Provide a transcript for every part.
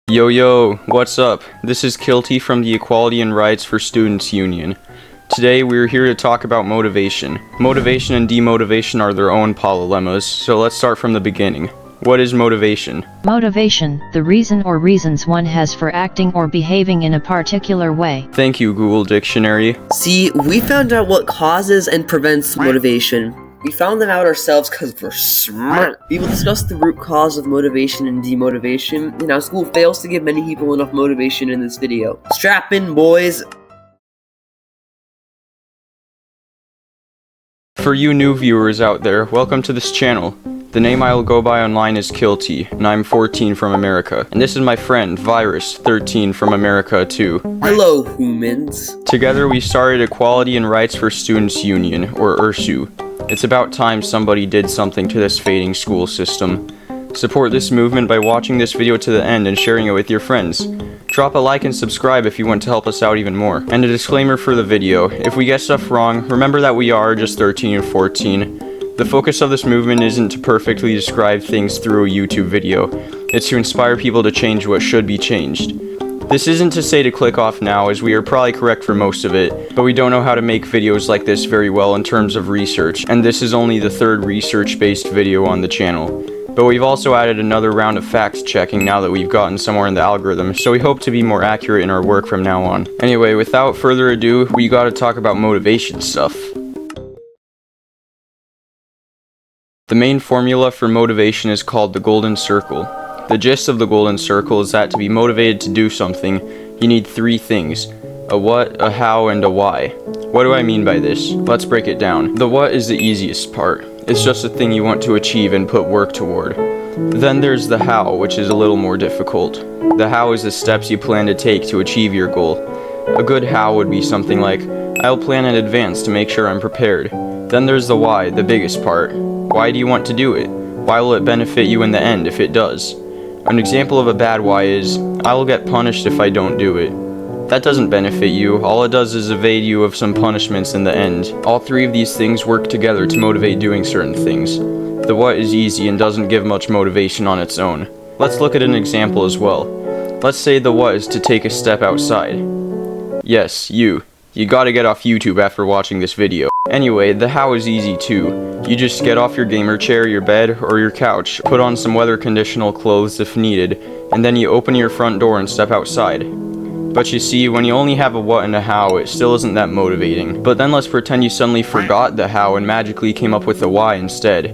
Yo, what's up? This is Kilty from the Equality and Rights for Students Union. Today we're here to talk about motivation. Motivation and demotivation are their own polylemmas, so let's start from the beginning. What is motivation? Motivation, the reason or reasons one has for acting or behaving in a particular way. Thank you, Google Dictionary. See, we found out what causes and prevents motivation. We found them out ourselves because we're smart. We will discuss the root cause of motivation and demotivation, and how school fails to give many people enough motivation in this video. Strap in, boys! For you new viewers out there, welcome to this channel. The name I will go by online is Kilty, and I'm 14 from America. And this is my friend, Virus, 13 from America too. Hello, humans. Together we started Equality and Rights for Students Union, or ERSU. It's about time somebody did something to this fading school system. Support this movement by watching this video to the end and sharing it with your friends. Drop a like and subscribe if you want to help us out even more. And a disclaimer for the video, if we get stuff wrong, remember that we are just 13 and 14. The focus of this movement isn't to perfectly describe things through a YouTube video, it's to inspire people to change what should be changed. This isn't to say to click off now, as we are probably correct for most of it, but we don't know how to make videos like this very well in terms of research, and this is only the third research-based video on the channel. But we've also added another round of fact-checking now that we've gotten somewhere in the algorithm, so we hope to be more accurate in our work from now on. Anyway, without further ado, we gotta talk about motivation stuff. The main formula for motivation is called the golden circle. The gist of the golden circle is that to be motivated to do something, you need three things: a what, a how, and a why. What do I mean by this? Let's break it down. The what is the easiest part. It's just a thing you want to achieve and put work toward. Then there's the how, which is a little more difficult. The how is the steps you plan to take to achieve your goal. A good how would be something like, I'll plan in advance to make sure I'm prepared. Then there's the why, the biggest part. Why do you want to do it? Why will it benefit you in the end if it does? An example of a bad why is, I will get punished if I don't do it. That doesn't benefit you, all it does is evade you of some punishments in the end. All three of these things work together to motivate doing certain things. The what is easy and doesn't give much motivation on its own. Let's look at an example as well. Let's say the what is to take a step outside. Yes, you gotta get off YouTube after watching this video. Anyway, the how is easy too. You just get off your gamer chair, your bed, or your couch, put on some weather conditional clothes if needed, and then you open your front door and step outside. But you see, when you only have a what and a how, it still isn't that motivating. But then let's pretend you suddenly forgot the how and magically came up with the why instead.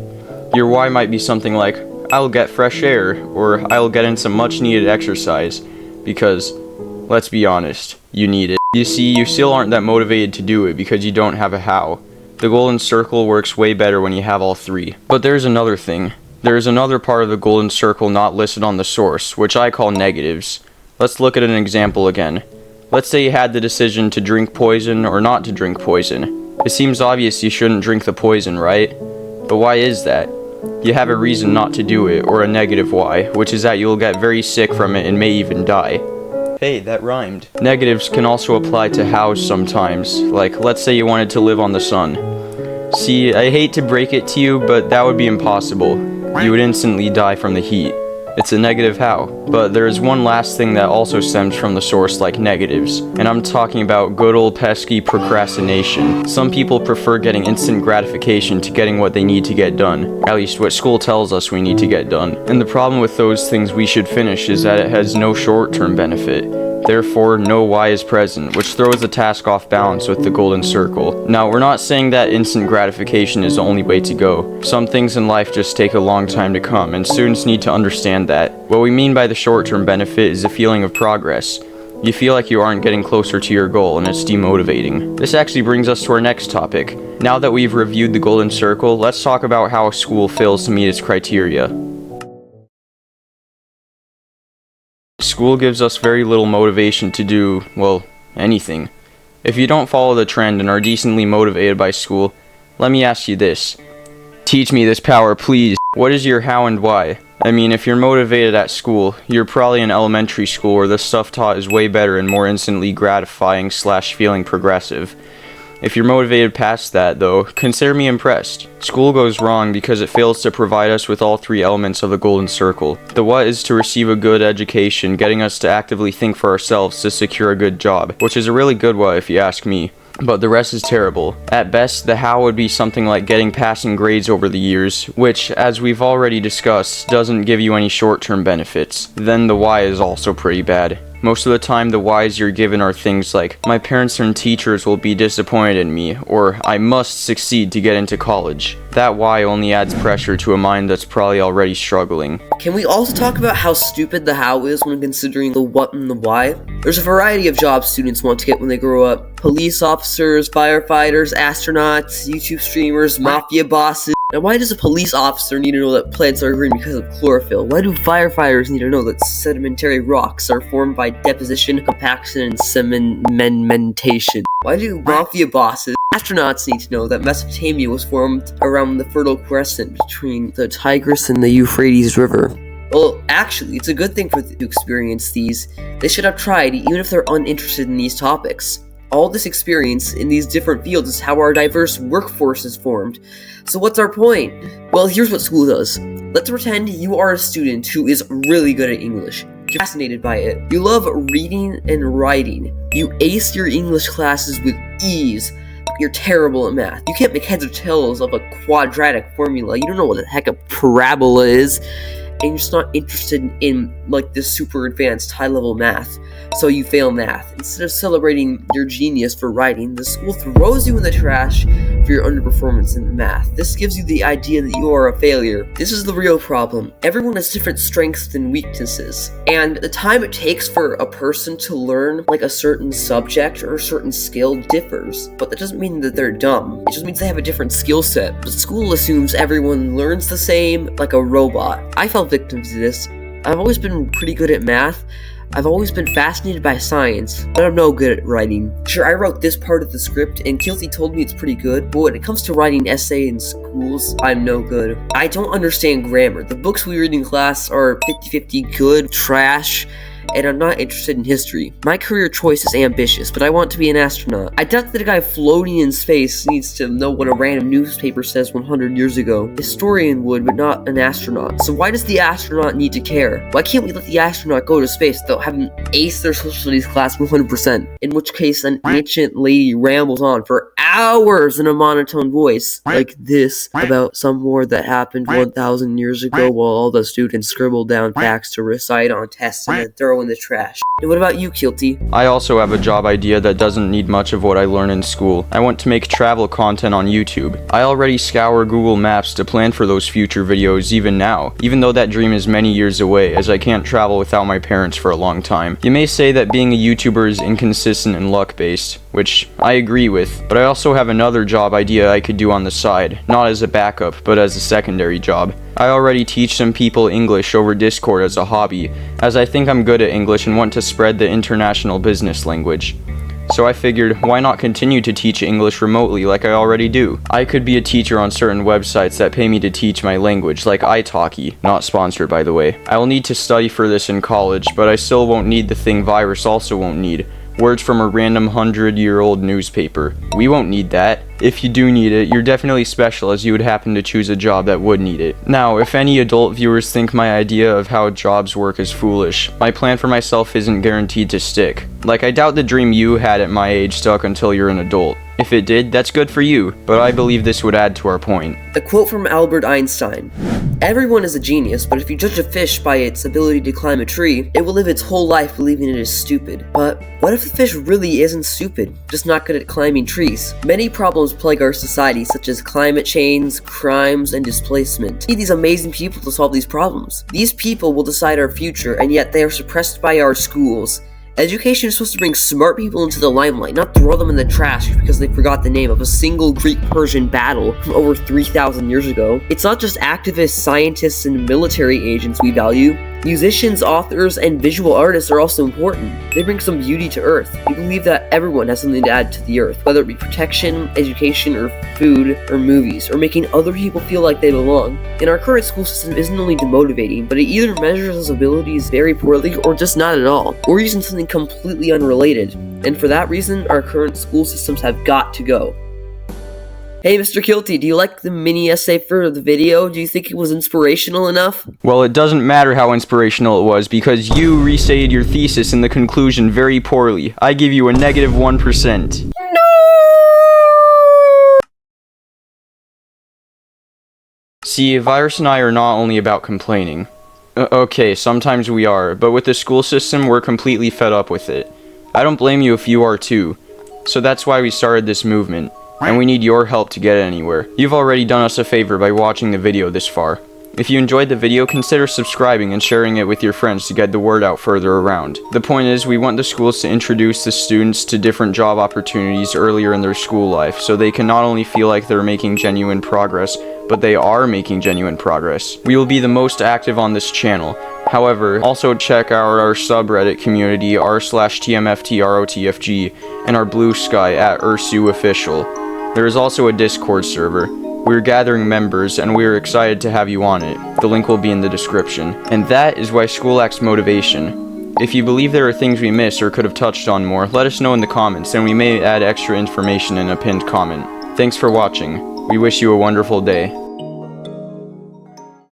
Your why might be something like, I'll get fresh air, or I'll get in some much needed exercise, because, let's be honest, you need it. You see, you still aren't that motivated to do it because you don't have a how. The golden circle works way better when you have all three. But there's another thing. There is another part of the golden circle not listed on the source, which I call negatives. Let's look at an example again. Let's say you had the decision to drink poison or not to drink poison. It seems obvious you shouldn't drink the poison, right? But why is that? You have a reason not to do it, or a negative why, which is that you'll get very sick from it and may even die. Hey, that rhymed. Negatives can also apply to hows sometimes, like let's say you wanted to live on the sun. See, I hate to break it to you, but that would be impossible. You would instantly die from the heat. It's a negative how. But there is one last thing that also stems from the source like negatives, and I'm talking about good old pesky procrastination. Some people prefer getting instant gratification to getting what they need to get done, at least what school tells us we need to get done. And the problem with those things we should finish is that it has no short-term benefit. Therefore, no why is present, which throws the task off balance with the golden circle. Now, we're not saying that instant gratification is the only way to go. Some things in life just take a long time to come, and students need to understand that. What we mean by the short-term benefit is a feeling of progress. You feel like you aren't getting closer to your goal, and it's demotivating. This actually brings us to our next topic. Now that we've reviewed the golden circle, let's talk about how a school fails to meet its criteria. School gives us very little motivation to do, well, anything. If you don't follow the trend and are decently motivated by school, let me ask you this. Teach me this power, please. What is your how and why? I mean, if you're motivated at school, you're probably in elementary school where the stuff taught is way better and more instantly gratifying / feeling progressive. If you're motivated past that, though, consider me impressed. School goes wrong because it fails to provide us with all three elements of the golden circle. The what is to receive a good education, getting us to actively think for ourselves to secure a good job, which is a really good what if you ask me. But the rest is terrible. At best, the how would be something like getting passing grades over the years, which, as we've already discussed, doesn't give you any short-term benefits. Then the why is also pretty bad. Most of the time, the whys you're given are things like, my parents and teachers will be disappointed in me, or I must succeed to get into college. That why only adds pressure to a mind that's probably already struggling. Can we also talk about how stupid the how is when considering the what and the why? There's a variety of jobs students want to get when they grow up. Police officers, firefighters, astronauts, YouTube streamers, mafia bosses. Now, why does a police officer need to know that plants are green because of chlorophyll? Why do firefighters need to know that sedimentary rocks are formed by deposition, compaction, and sedimentation? Why do mafia bosses, astronauts need to know that Mesopotamia was formed around the Fertile Crescent between the Tigris and the Euphrates River? Well, actually, it's a good thing for them to experience these. They should have tried, even if they're uninterested in these topics. All this experience in these different fields is how our diverse workforce is formed. So what's our point? Well, here's what school does. Let's pretend you are a student who is really good at English. You're fascinated by it. You love reading and writing. You ace your English classes with ease. You're terrible at math. You can't make heads or tails of a quadratic formula. You don't know what the heck a parabola is. And you're just not interested in like this super advanced high-level math, so you fail math. Instead of celebrating your genius for writing, the school throws you in the trash for your underperformance in math. This gives you the idea that you are a failure. This is the real problem. Everyone has different strengths and weaknesses, and the time it takes for a person to learn like a certain subject or a certain skill differs. But that doesn't mean that they're dumb. It just means they have a different skill set. But school assumes everyone learns the same, like a robot. I fell victim to this. I've always been pretty good at math. I've always been fascinated by science, but I'm no good at writing. Sure, I wrote this part of the script, and Kilty told me it's pretty good, but when it comes to writing essay in schools, I'm no good. I don't understand grammar. The books we read in class are 50-50 good, trash, and I'm not interested in history. My career choice is ambitious, but I want to be an astronaut. I doubt that a guy floating in space needs to know what a random newspaper says 100 years ago. A historian would, but not an astronaut. So why does the astronaut need to care? Why can't we let the astronaut go to space without having ace their social studies class 100%? In which case, an ancient lady rambles on for hours in a monotone voice, like this, about some war that happened 1,000 years ago while all the students scribbled down facts to recite on tests and then throw in the trash. And what about you, Kilty? I also have a job idea that doesn't need much of what I learn in school. I want to make travel content on YouTube. I already scour Google Maps to plan for those future videos even now, even though that dream is many years away, as I can't travel without my parents for a long time. You may say that being a YouTuber is inconsistent and luck-based, which I agree with, but I also have another job idea I could do on the side, not as a backup, but as a secondary job. I already teach some people English over Discord as a hobby, as I think I'm good at English and want to spread the international business language. So I figured, why not continue to teach English remotely like I already do? I could be a teacher on certain websites that pay me to teach my language, like italki, not sponsored by the way. I will need to study for this in college, but I still won't need the thing Virus also won't need. Words from a random 100-year-old newspaper. We won't need that. If you do need it, you're definitely special, as you would happen to choose a job that would need it. Now, if any adult viewers think my idea of how jobs work is foolish, my plan for myself isn't guaranteed to stick. Like, I doubt the dream you had at my age stuck until you're an adult. If it did, that's good for you, but I believe this would add to our point. A quote from Albert Einstein. Everyone is a genius, but if you judge a fish by its ability to climb a tree, it will live its whole life believing it is stupid. But what if the fish really isn't stupid, just not good at climbing trees? Many problems plague our society, such as climate change, crimes, and displacement. We need these amazing people to solve these problems. These people will decide our future, and yet they are suppressed by our schools. Education is supposed to bring smart people into the limelight, not throw them in the trash because they forgot the name of a single Greek-Persian battle from over 3,000 years ago. It's not just activists, scientists, and military agents we value. Musicians, authors, and visual artists are also important. They bring some beauty to Earth. We believe that everyone has something to add to the Earth, whether it be protection, education, or food, or movies, or making other people feel like they belong. And our current school system isn't only demotivating, but it either measures us abilities very poorly or just not at all, or using something completely unrelated. And for that reason, our current school systems have got to go. Hey, Mr. Kilty, do you like the mini essay for the video? Do you think it was inspirational enough? Well, it doesn't matter how inspirational it was, because you restated your thesis in the conclusion very poorly. I give you a negative 1%. See, Virus and I are not only about complaining. Okay, sometimes we are, but with the school system, we're completely fed up with it. I don't blame you if you are too. So that's why we started this movement, and we need your help to get anywhere. You've already done us a favor by watching the video this far. If you enjoyed the video, consider subscribing and sharing it with your friends to get the word out further around. The point is, we want the schools to introduce the students to different job opportunities earlier in their school life, so they can not only feel like they're making genuine progress, but they are making genuine progress. We will be the most active on this channel. However, also check out our subreddit community r/tmftrotfg and our blue sky at ursuofficial. There is also a Discord server. We're gathering members, and we're excited to have you on it. The link will be in the description. And that is why school lacks motivation. If you believe there are things we missed or could have touched on more, let us know in the comments, and we may add extra information in a pinned comment. Thanks for watching. We wish you a wonderful day.